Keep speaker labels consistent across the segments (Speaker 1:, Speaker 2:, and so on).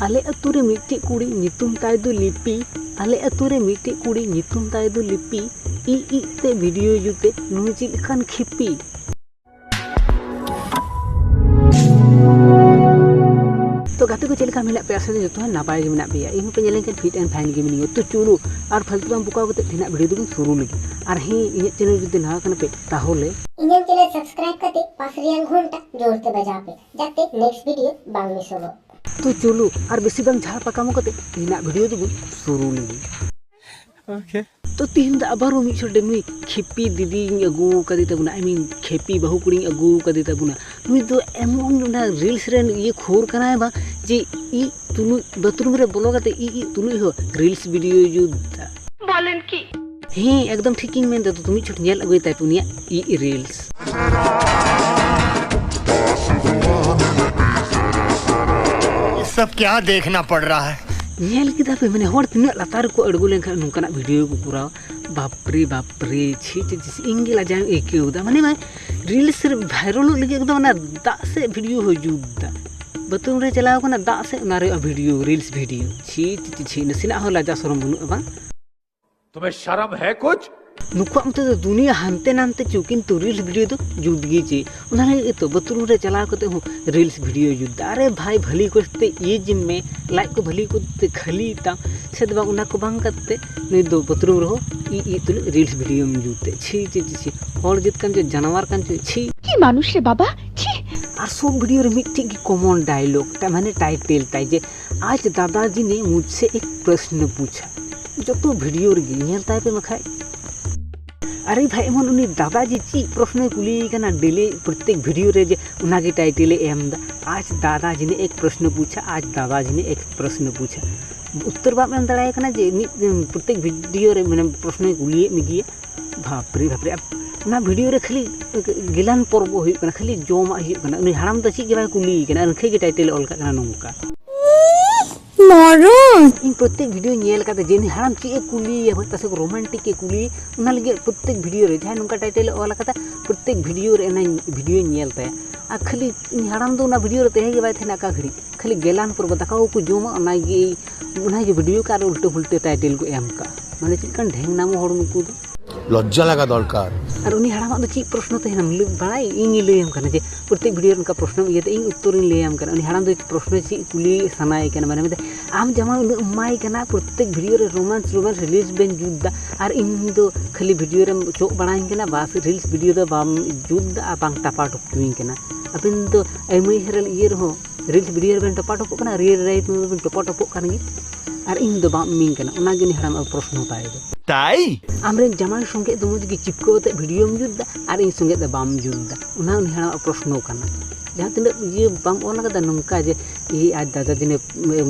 Speaker 1: आले अतु रे मिट्टी कुड़ी नितुम ताय दो लिपि आले अतु रे मिट्टी कुड़ी नितुम ताय दो लिपि ई ते वीडियो जुते नुई चिल खान खिपी तो गाते को चलका मिला पे आसे जो तो नापाय के मिना पे इन पे नेलें के फिट एंड फाइन के मिनी तो चुलू और फालतू बाम बुका कते थिना वीडियो दुन शुरू लगी और ही इन चैनल जुते ना कन पे ताहोले
Speaker 2: इन चैनल सब्सक्राइब करते पास रियल घंटा जोड़ते बजा पे जाते नेक्स्ट वीडियो बांग मिस हो
Speaker 1: तो चुलू और बेसी बांग झाड़ पकामो कते इन वीडियो दुन शुरू लगी ओके तो तीन दा अबारो मी छोटे नुई खेपी दीदी अगू कदी तबुना आई मीन खेपी बहु कुड़ी अगू कदी तबुना नुई दो एमन ना रील्स रेन ये खोर कना है बा जे ई तुनु बाथरूम रे बोलो कते ई तुनु हो रील्स वीडियो जुदा बोलन की हे एकदम ठीकिंग मेन तो तुमी छोट नेल अगुई ताई पुनिया ई रील्स
Speaker 3: ये सब क्या देखना पड़ रहा है
Speaker 1: नेल किदा पे मैंने होड़ तिना लतार को अड़गु लेन खन नोकना वीडियो को पुराव बापरे छी इंगला जाम एकेउदा माने मैं रील्स रे वायरल लगे एकदम ना दा से वीडियो हो जुदा बाथरूम रे चलाव कना दा से ना रे वीडियो रील्स वीडियो छी नसिना हो लाजा शरम बनु बा
Speaker 4: तुम्हें शर्म है कुछ
Speaker 1: नुको मते दुनिया हानते नानते चुकिन तो रील्स वीडियो तो जुदगी चे उना तो बाथरूम रे चलाव कते हो रील्स वीडियो जुदा अरे भाई भली कोते ये जिम में लाइक को भली कोते खली ता से दबा उना को बांग करते नै दो बाथरूम रो ई तो रील्स वीडियो में जुते छी और जित कान जो जानवर कान जो छी
Speaker 5: की मानुष रे बाबा छी
Speaker 1: और सब वीडियो रे मिट्टी की कॉमन डायलॉग ता माने टाइटल ताई जे आज दादाजी ने मुझसे एक प्रश्न पूछा जो तो वीडियो रे नेल ताई पे मखाय अरे भाई एमन उनी दादाजी ची प्रश्न कुली कना डेली प्रत्येक वीडियो रे जे उना के टाइटल एम दा आज दादाजी ने एक प्रश्न पूछा आज दादाजी ने एक प्रश्न पूछा उत्तर बाप एम दड़ाय कना जे प्रत्येक वीडियो रे माने प्रश्न कुली मिगी बाप रे ना वीडियो रे खाली गिलान पर्व होय कना खाली जोमा होय कना उनी हराम द ची के बाय कुली कना अनखे के टाइटल ऑल कना नोंका
Speaker 5: मरुन
Speaker 1: इन प्रत्येक वीडियो नेल काते जेनी हराम ची ए कुली या तसे रोमांटिक के कुली उना लगे प्रत्येक वीडियो रे जहां नोंका टाइटल ऑल कता प्रत्येक वीडियो रे ना वीडियो नेल ते आ खाली हराम दो ना वीडियो रे तेहे के बाय थेना का घड़ी खाली गेलान पर बताका को जोमा उना गे वीडियो का उल्टे उल्टे टाइटल को एम का माने चिकन ढेंग नाम होड़ नुकु दो
Speaker 3: लज्जा लगा दरकार
Speaker 1: और उनी हराम दो ची प्रश्न ते हम बड़ाई इन लेम कना जे प्रत्येक वीडियो उनका प्रश्न इते इन उत्तर इन लेम कना उनी हराम दो प्रश्न ची कुली सनाय कना माने आम जमा उमाय कना प्रत्येक वीडियो रे रोमांस रिलीज बेन जुदा और इन दो खाली वीडियो रे चोक बड़ाइन कना बास रील्स वीडियो दो बाम जुदा बांग टपा टुपिन कना अबिन दो एमई हेरल ये रहो रील्स वीडियो बेन टपा टपो कना रियल राइट में बेन टपा टपो कना गे और इन दो बाम मिन कना उना गे हराम प्रश्न होता है
Speaker 3: ताई
Speaker 1: आमरे जमाई संगे दो मुझ के चिपको ते वीडियो में जुदा और इन संगे दे बाम जुदा उना उन हराम प्रश्न कना जहाँ तीन ये बाम ओला कदा नंका जे ये आज दादाजी ने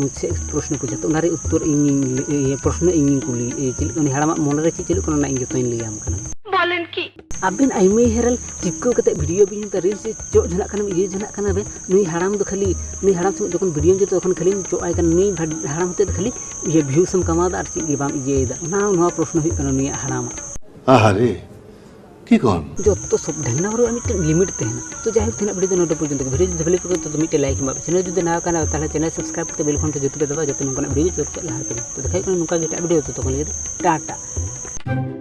Speaker 1: मुझसे प्रश्न पूछा तो उनारे उत्तर इन प्रश्न इन कुली चिल उन हराम मन रे चिल को ना इन जतो इन लियाम कना बोलन की अबिन आइमे हेरल चिपको कते वीडियो बिन त रील्स जो झना कना ये झना कना बे नुई हराम दो खाली नुई हराम से जखन वीडियो जो तखन खाली जो आय कना नुई हराम ते खाली ये व्यूज हम कमा दा और ची गे बाम ये दा उना प्रश्न हुई कना नुई हराम
Speaker 3: अरे की कोन
Speaker 1: जो तो सब ढंगना रो मिट लिमिट तेना तो जाहि थेना वीडियो नोट पर्यंत वीडियो जबले तो मिट लाइक मा चैनल जो ना कना ताले चैनल सब्सक्राइब करते बेल घंटा तो जते दबा जते नोकना वीडियो तो लहार पे तो देखाय कना नोका गेटा वीडियो तो तखन टाटा।